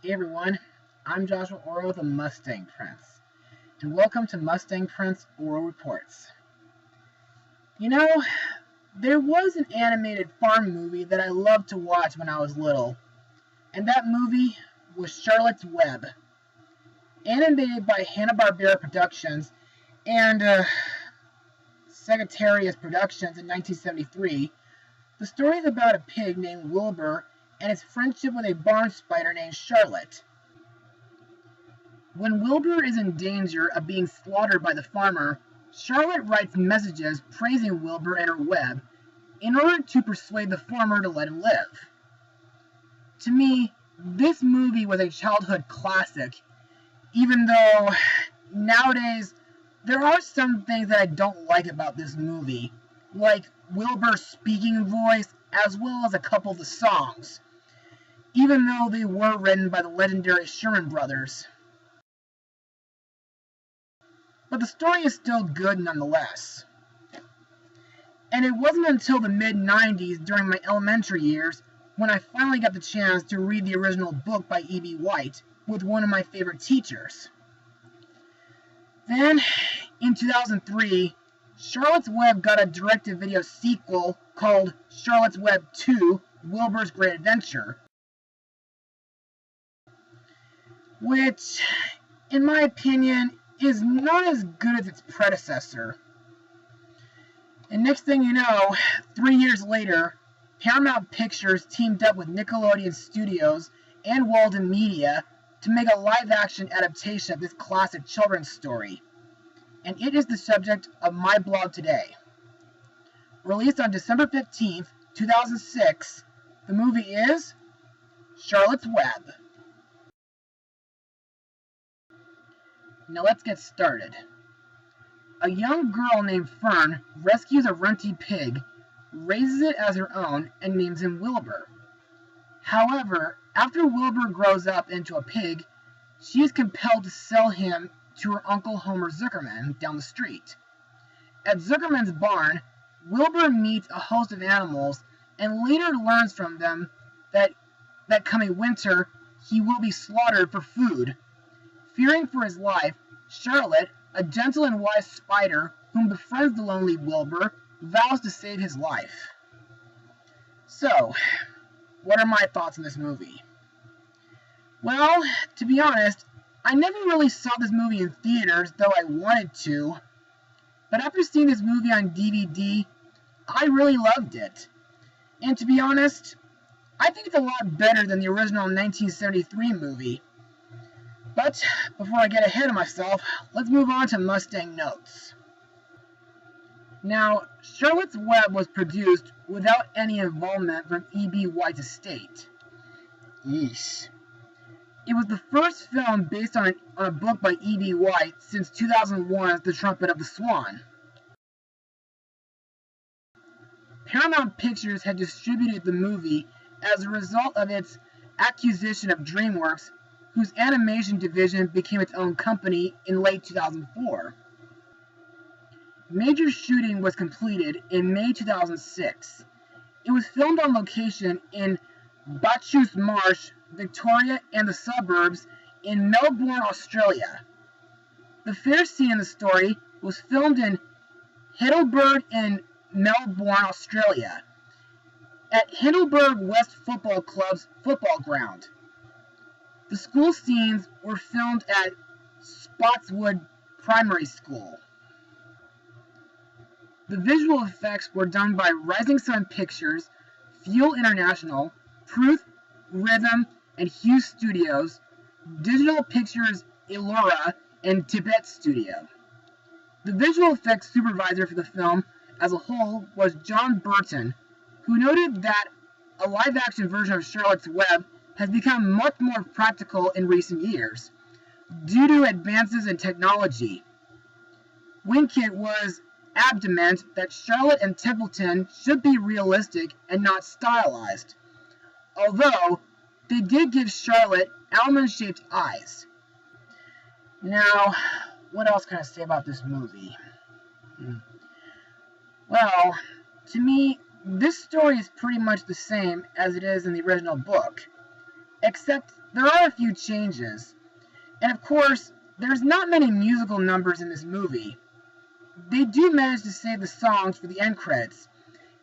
Hey everyone, I'm Joshua Orro, the Mustang Prince, and welcome to Mustang Prince Orro Reports. You know, there was an animated farm movie that I loved to watch when I was little, and that movie was Charlotte's Web. Animated by Hanna-Barbera Productions and Sagittarius Productions in 1973, the story is about a pig named Wilbur and his friendship with a barn spider named Charlotte. When Wilbur is in danger of being slaughtered by the farmer, Charlotte writes messages praising Wilbur and her web in order to persuade the farmer to let him live. To me, this movie was a childhood classic, even though nowadays there are some things that I don't like about this movie, like Wilbur's speaking voice as well as a couple of the songs, even though they were written by the legendary Sherman Brothers. But the story is still good nonetheless. And it wasn't until the mid-90s during my elementary years when I finally got the chance to read the original book by E.B. White with one of my favorite teachers. Then, in 2003, Charlotte's Web got a direct-to-video sequel called Charlotte's Web 2: Wilbur's Great Adventure, which, in my opinion, is not as good as its predecessor. And next thing you know, 3 years later, Paramount Pictures teamed up with Nickelodeon Studios and Walden Media to make a live-action adaptation of this classic children's story. And it is the subject of my blog today. Released on December 15th, 2006, the movie is Charlotte's Web. Now let's get started. A young girl named Fern rescues a runty pig, raises it as her own, and names him Wilbur. However, after Wilbur grows up into a pig, she is compelled to sell him to her uncle Homer Zuckerman down the street. At Zuckerman's barn, Wilbur meets a host of animals and later learns from them that coming winter, he will be slaughtered for food. Fearing for his life, Charlotte, a gentle and wise spider whom befriends the lonely Wilbur, vows to save his life. So, what are my thoughts on this movie? Well, to be honest, I never really saw this movie in theaters, though I wanted to. But after seeing this movie on DVD, I really loved it. And to be honest, I think it's a lot better than the original 1973 movie. But before I get ahead of myself, let's move on to Mustang notes. Now, Charlotte's Web was produced without any involvement from E.B. White's estate. Yeesh. It was the first film based on a book by E.B. White since 2001's The Trumpet of the Swan. Paramount Pictures had distributed the movie as a result of its acquisition of DreamWorks, whose animation division became its own company in late 2004. Major shooting was completed in May 2006. It was filmed on location in Bacchus Marsh, Victoria, and the suburbs in Melbourne, Australia. The fair scene in the story was filmed in Heidelberg in Melbourne, Australia, at Heidelberg West Football Club's football ground. The school scenes were filmed at Spotswood Primary School. The visual effects were done by Rising Sun Pictures, Fuel International, Pruth, Rhythm, and Hughes Studios, Digital Pictures Elora, and Tibet Studio. The visual effects supervisor for the film as a whole was John Burton, who noted that a live-action version of Charlotte's Web has become much more practical in recent years, due to advances in technology. Winkett was adamant that Charlotte and Templeton should be realistic and not stylized, although they did give Charlotte almond-shaped eyes. Now, what else can I say about this movie? Well, to me, this story is pretty much the same as it is in the original book. except there are a few changes. And of course, there's not many musical numbers in this movie. They do manage to save the songs for the end credits.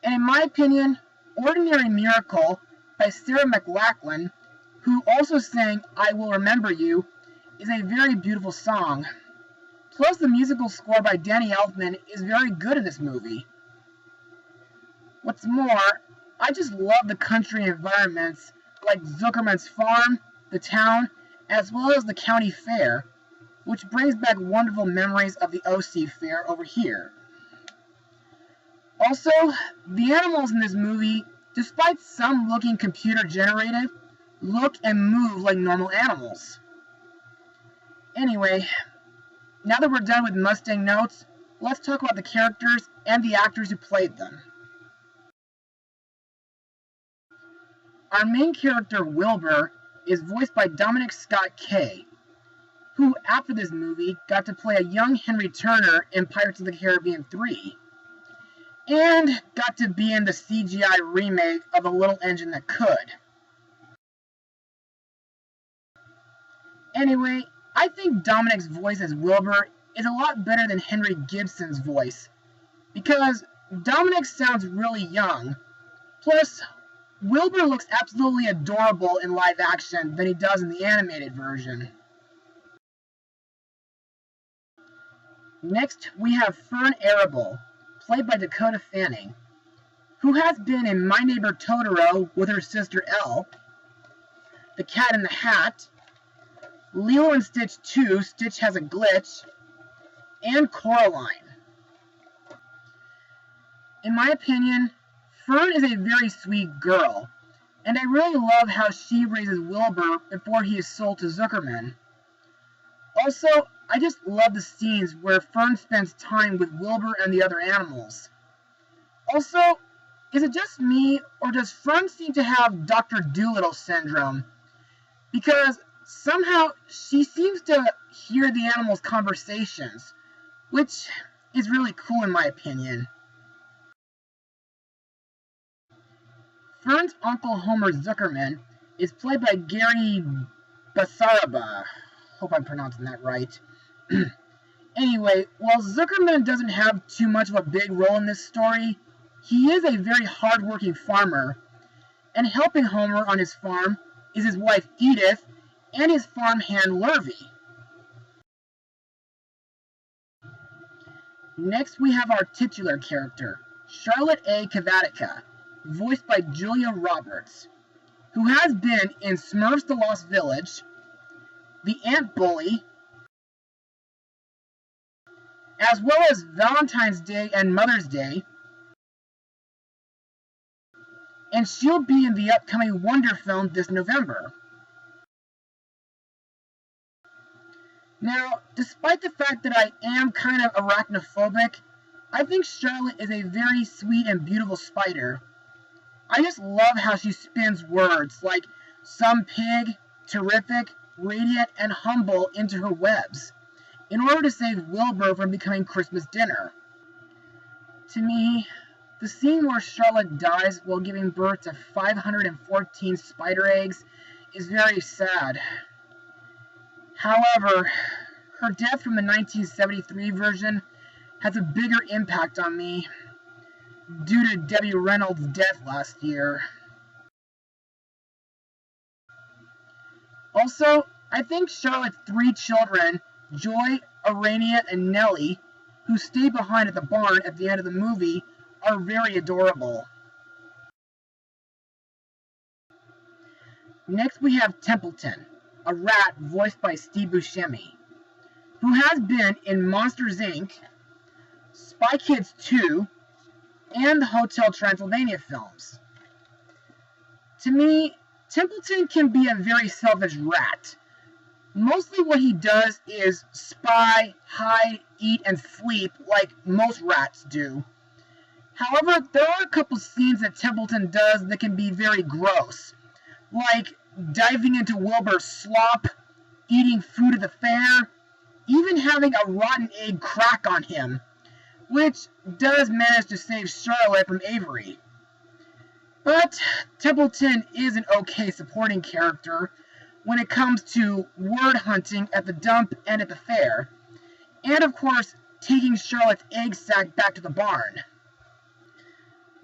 And in my opinion, Ordinary Miracle by Sarah McLachlan, who also sang I Will Remember You, is a very beautiful song. Plus, the musical score by Danny Elfman is very good in this movie. What's more, I just love the country environments like Zuckerman's farm, the town, as well as the county fair, which brings back wonderful memories of the OC fair over here. Also, the animals in this movie, despite some looking computer generated, look and move like normal animals. Anyway, now that we're done with Mustang notes, let's talk about the characters and the actors who played them. Our main character, Wilbur, is voiced by Dominic Scott Kay, who, after this movie, got to play a young Henry Turner in Pirates of the Caribbean 3, and got to be in the CGI remake of A Little Engine That Could. Anyway, I think Dominic's voice as Wilbur is a lot better than Henry Gibson's voice, because Dominic sounds really young. Plus, Wilbur looks absolutely adorable in live action than he does in the animated version. Next, we have Fern Arable, played by Dakota Fanning, who has been in My Neighbor Totoro with her sister Elle, The Cat in the Hat, Lilo and Stitch 2, Stitch Has a Glitch, and Coraline. In my opinion, Fern is a very sweet girl, and I really love how she raises Wilbur before he is sold to Zuckerman. Also, I just love the scenes where Fern spends time with Wilbur and the other animals. Also, is it just me, or does Fern seem to have Dr. Dolittle syndrome? Because somehow she seems to hear the animals' conversations, which is really cool in my opinion. Fern's uncle Homer Zuckerman is played by Gary Basaraba. Hope I'm pronouncing that right. Anyway, while Zuckerman doesn't have too much of a big role in this story, he is a very hard-working farmer, and helping Homer on his farm is his wife Edith and his farmhand Lurvy. Next, we have our titular character, Charlotte A. Cavatica, voiced by Julia Roberts, who has been in Smurfs the Lost Village, The Ant Bully, as well as Valentine's Day and Mother's Day, and she'll be in the upcoming Wonder film this November. Now, despite the fact that I am kind of arachnophobic, I think Charlotte is a very sweet and beautiful spider. I just love how she spins words like some pig, terrific, radiant, and humble into her webs, in order to save Wilbur from becoming Christmas dinner. To me, the scene where Charlotte dies while giving birth to 514 spider eggs is very sad. However, her death from the 1973 version has a bigger impact on me due to Debbie Reynolds' death last year. Also, I think Charlotte's 3 children, Joy, Arania, and Nellie, who stay behind at the barn at the end of the movie, are very adorable. Next we have Templeton, a rat voiced by Steve Buscemi, who has been in Monsters, Inc., Spy Kids 2, and the Hotel Transylvania films. To me, Templeton can be a very selfish rat. Mostly what he does is spy, hide, eat, and sleep like most rats do. However, there are a couple scenes that Templeton does that can be very gross, like diving into Wilbur's slop, eating food at the fair, even having a rotten egg crack on him, which does manage to save Charlotte from Avery. But Templeton is an okay supporting character when it comes to word hunting at the dump and at the fair, and of course, taking Charlotte's egg sack back to the barn.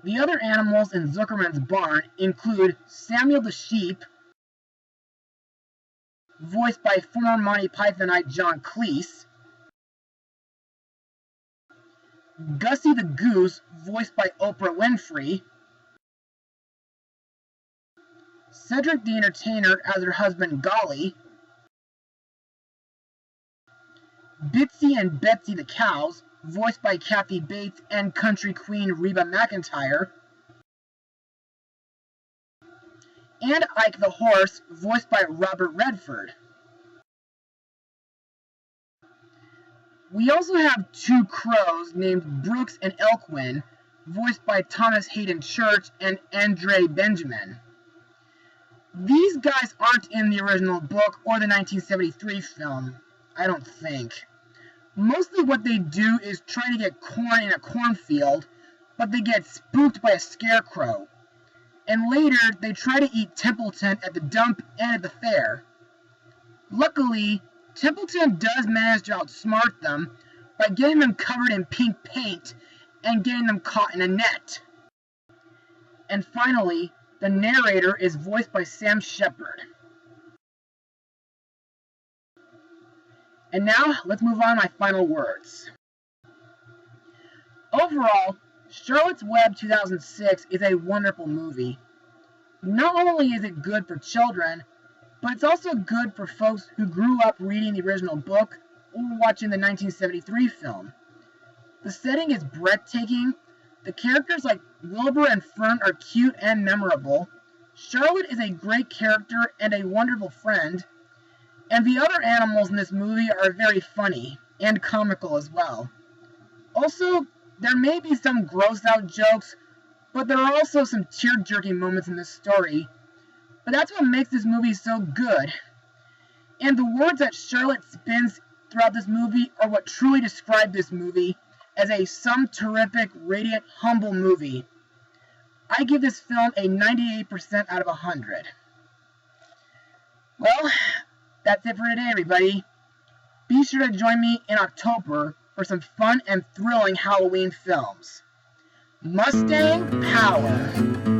The other animals in Zuckerman's barn include Samuel the sheep, voiced by former Monty Pythonite John Cleese, Gussie the goose, voiced by Oprah Winfrey, Cedric the entertainer as her husband Golly, Bitsy and Betsy the cows, voiced by Kathy Bates and country queen Reba McEntire, and Ike the horse, voiced by Robert Redford. We also have two crows named Brooks and Elkwin, voiced by Thomas Hayden Church and Andre Benjamin. These guys aren't in the original book or the 1973 film, I don't think. Mostly what they do is try to get corn in a cornfield, but they get spooked by a scarecrow. And later, they try to eat Templeton at the dump and at the fair. Luckily, Templeton does manage to outsmart them by getting them covered in pink paint and getting them caught in a net. And finally, the narrator is voiced by Sam Shepard. And now, let's move on to my final words. Overall, Charlotte's Web 2006 is a wonderful movie. Not only is it good for children, but it's also good for folks who grew up reading the original book or watching the 1973 film. The setting is breathtaking, the characters like Wilbur and Fern are cute and memorable, Charlotte is a great character and a wonderful friend, and the other animals in this movie are very funny and comical as well. Also, there may be some gross-out jokes, but there are also some tear-jerking moments in this story. But that's what makes this movie so good. And the words that Charlotte spins throughout this movie are what truly describe this movie as a some terrific, radiant, humble movie. I give this film a 98% out of 100. Well, that's it for today, everybody. Be sure to join me in October for some fun and thrilling Halloween films. Mustang Power!